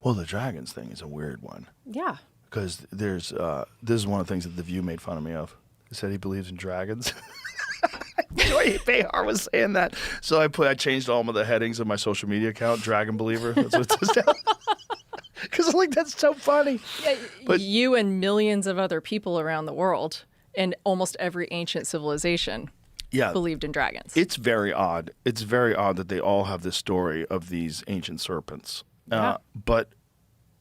Well, the dragons thing is a weird one. Yeah. Because this is one of the things that The View made fun of me of. He said he believes in dragons. Joy Behar was saying that. So I changed all of the headings of my social media account, Dragon Believer. That's what it says now. Because like, that's so funny. Yeah, But you and millions of other people around the world and almost every ancient civilization believed in dragons. It's very odd. It's very odd that they all have this story of these ancient serpents. Yeah.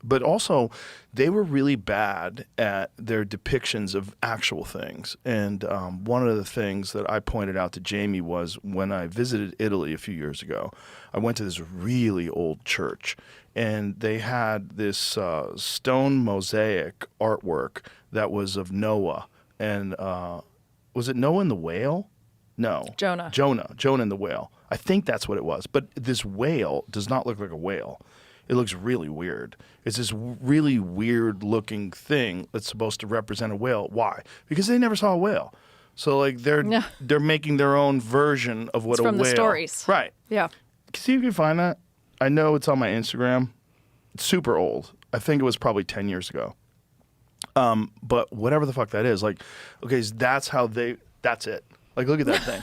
But also, they were really bad at their depictions of actual things. And one of the things that I pointed out to Jamie was when I visited Italy a few years ago, I went to this really old church. And they had this stone mosaic artwork that was of Noah. And was it Noah and the whale? No. Jonah and the whale. I think that's what it was. But this whale does not look like a whale. It looks really weird. It's this really weird-looking thing that's supposed to represent a whale. Why? Because they never saw a whale. So like they're making their own version of what it's a from whale. The stories. Right. Yeah. See if you can find that. I know it's on my Instagram. It's super old. I think it was probably 10 years ago. But whatever the fuck that is, like, okay, so that's it. Like, look at that thing.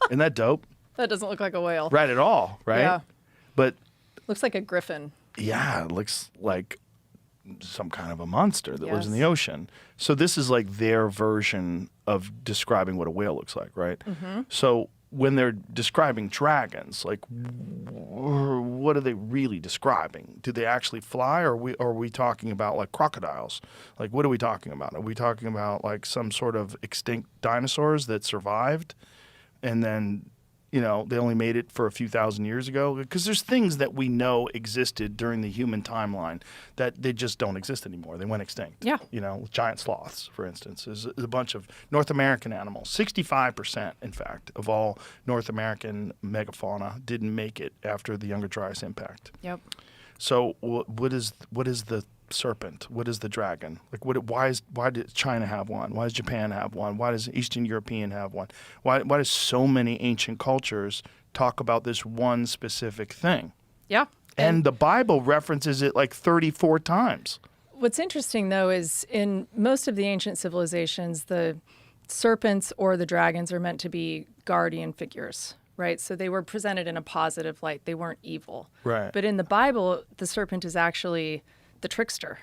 Isn't that dope? That doesn't look like a whale. Right at all, right? Yeah. But looks like a griffin. yeah, it looks like some kind of a monster that lives in Yes. the ocean. So this is like their version of describing what a whale looks like, right? Mm-hmm. So when they're describing dragons, like what are they really describing? Do they actually fly, or are we talking about like crocodiles? Like what are we talking about? Are we talking about like some sort of extinct dinosaurs that survived and then they only made it for a few thousand years ago? Because there's things that we know existed during the human timeline that they just don't exist anymore. They went extinct. Yeah. Giant sloths, for instance, is a bunch of North American animals. 65%, in fact, of all North American megafauna didn't make it after the Younger Dryas impact. Yep. So what is the serpent? What is the dragon? Like why did China have one? Why does Japan have one? Why does Eastern European have one? Why does so many ancient cultures talk about this one specific thing? Yeah. And the Bible references it like 34 times. What's interesting, though, is in most of the ancient civilizations, the serpents or the dragons are meant to be guardian figures, right? So they were presented in a positive light. They weren't evil. Right. But in the Bible, the serpent is actually the trickster.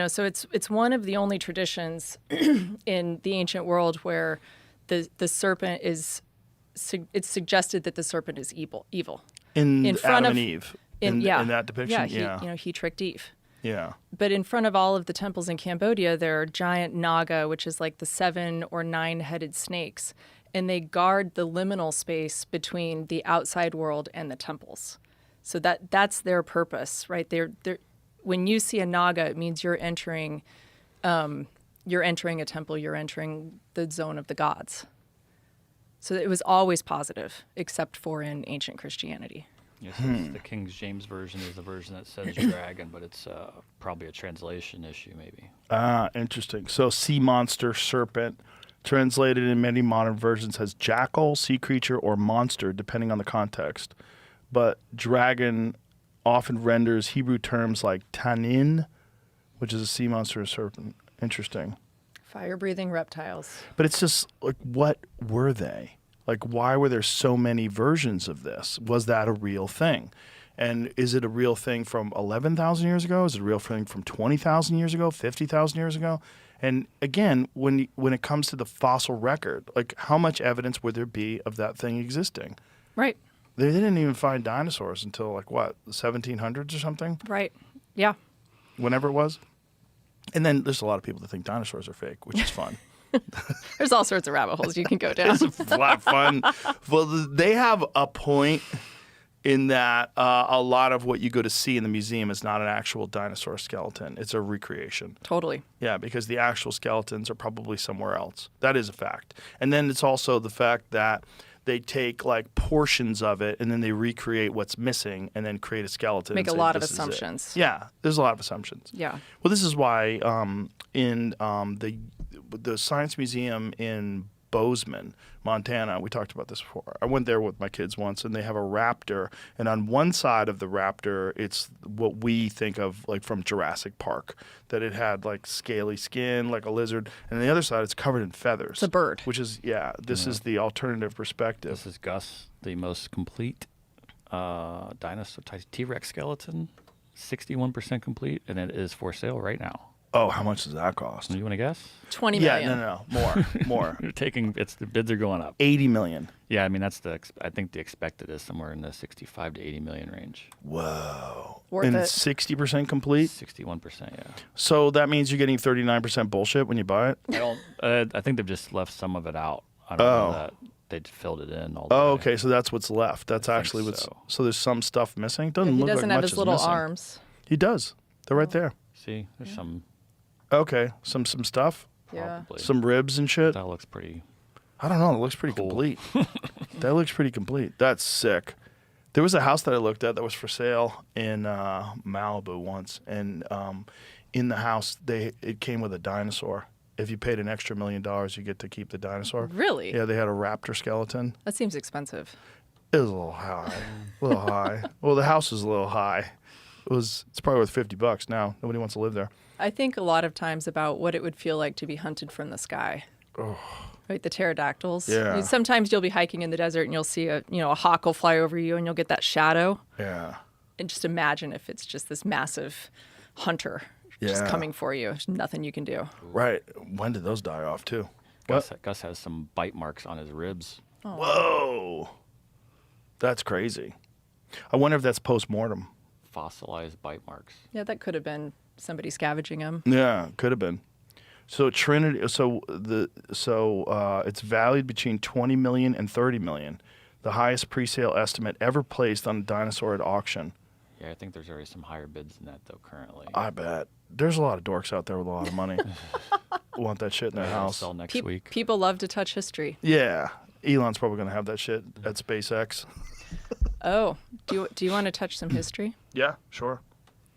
So it's one of the only traditions in the ancient world where the serpent is, it's suggested that the serpent is evil. In front Adam of and Eve. In that depiction. Yeah, he tricked Eve. Yeah. But in front of all of the temples in Cambodia, there are giant naga, which is like the 7 or 9-headed snakes, and they guard the liminal space between the outside world and the temples. So that's their purpose, right? They're when you see a naga, it means you're entering a temple, you're entering the zone of the gods. So it was always positive, except for in ancient Christianity. Yes, the King James Version is the version that says dragon, but it's probably a translation issue, maybe. Ah, interesting. So sea monster, serpent, translated in many modern versions as jackal, sea creature, or monster, depending on the context. But dragon often renders Hebrew terms like tanin, which is a sea monster or serpent. Interesting. Fire-breathing reptiles. But it's just like, what were they? Like, why were there so many versions of this? Was that a real thing? And is it a real thing from 11,000 years ago? Is it a real thing from 20,000 years ago, 50,000 years ago? And again, when it comes to the fossil record, like how much evidence would there be of that thing existing? Right. They didn't even find dinosaurs until like what, the 1700s or something? Right. Yeah. Whenever it was. And then there's a lot of people that think dinosaurs are fake, which is fun. There's all sorts of rabbit holes you can go down. It's a lot of fun. Well, they have a point in that a lot of what you go to see in the museum is not an actual dinosaur skeleton. It's a recreation. Totally. Yeah, because the actual skeletons are probably somewhere else. That is a fact. And then it's also the fact that they take like portions of it and then they recreate what's missing and then create a skeleton. Make a lot of assumptions. Yeah, there's a lot of assumptions. Yeah. Well, this is why in the Science Museum in Bozeman, Montana. We talked about this before. I went there with my kids once, and they have a raptor. And on one side of the raptor, it's what we think of like from Jurassic Park, that it had like scaly skin, like a lizard. And on the other side, it's covered in feathers. It's a bird. Which is, this is the alternative perspective. This is Gus, the most complete dinosaur T-Rex skeleton, 61% complete, and it is for sale right now. Oh, how much does that cost? You want to guess? 20 million. Yeah, no, more. You're taking the bids are going up. 80 million. Yeah, I mean I think the expected is somewhere in the 65 to 80 million range. Whoa. Worth and it. 60% complete? 61%, yeah. So that means you're getting 39% bullshit when you buy it? I think they've just left some of it out. I don't know that they filled it in all the way. Oh, okay, so that's what's left. That's I think actually what's so. so there's some stuff missing. Doesn't He look doesn't like have much his is little missing. arms. He does. They're right there. See, there's some Okay, some stuff, Yeah. probably. some ribs and shit. That looks pretty. I don't know. It looks pretty Cool. complete. That looks pretty complete. That's sick. There was a house that I looked at that was for sale in Malibu once, and in the house it came with a dinosaur. If you paid an extra $1 million, you get to keep the dinosaur. Really? Yeah, they had a raptor skeleton. That seems expensive. It was a little high. A little high. Well, the house was a little high. It's probably worth $50 now. Nobody wants to live there. I think a lot of times about what it would feel like to be hunted from the sky. Oh. Right, the pterodactyls. Yeah. I mean, sometimes you'll be hiking in the desert and you'll see a hawk will fly over you and you'll get that shadow. Yeah. And just imagine if it's just this massive hunter just Yeah. coming for you. There's nothing you can do. Right. When did those die off too? Gus has some bite marks on his ribs. Whoa. That's crazy. I wonder if that's post-mortem. Fossilized bite marks. Yeah, that could have been somebody scavenging them. Yeah, could have been. So Trinity. So it's valued between 20 million and 30 million, the highest pre-sale estimate ever placed on a dinosaur at auction. Yeah, I think there's already some higher bids than that though currently. I bet there's a lot of dorks out there with a lot of money. Want that shit in their They'll house. sell next week. People love to touch history. Yeah, Elon's probably gonna have that shit at SpaceX. Oh, do you want to touch some history? Yeah, sure.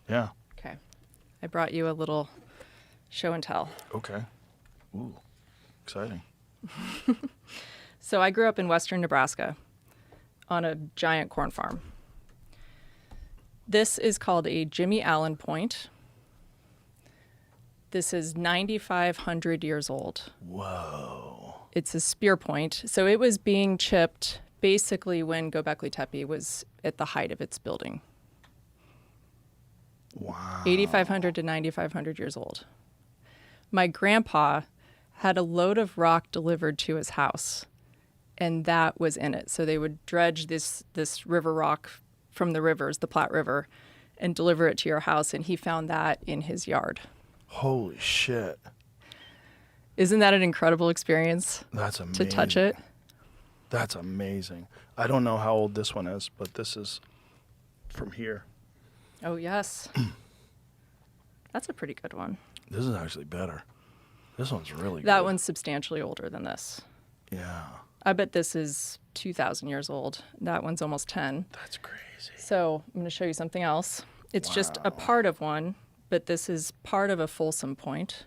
Yeah. Okay. I brought you a little show and tell. Okay. Ooh, exciting. So I grew up in western Nebraska on a giant corn farm. This is called a Jimmy Allen Point. This is 9,500 years old. Whoa. It's a spear point. So it was being chipped basically when Göbekli Tepe was at the height of its building. Wow. 8,500 to 9,500 years old. My grandpa had a load of rock delivered to his house, and that was in it. So they would dredge this river rock from the rivers, the Platte River, and deliver it to your house, and he found that in his yard. Holy shit. Isn't that an incredible experience That's amazing. to touch it? That's amazing. I don't know how old this one is, but this is from here. Oh, yes. That's a pretty good one. This is actually better. This one's really good. That one's substantially older than this. Yeah. I bet this is 2,000 years old. That one's almost 10. That's crazy. So I'm going to show you something else. It's just a part of one, but this is part of a Folsom Point,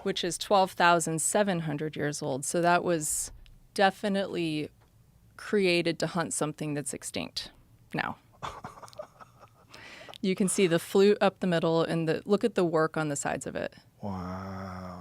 which is 12,700 years old. So that was definitely created to hunt something that's extinct now. You can see the flute up the middle and look at the work on the sides of it. Wow.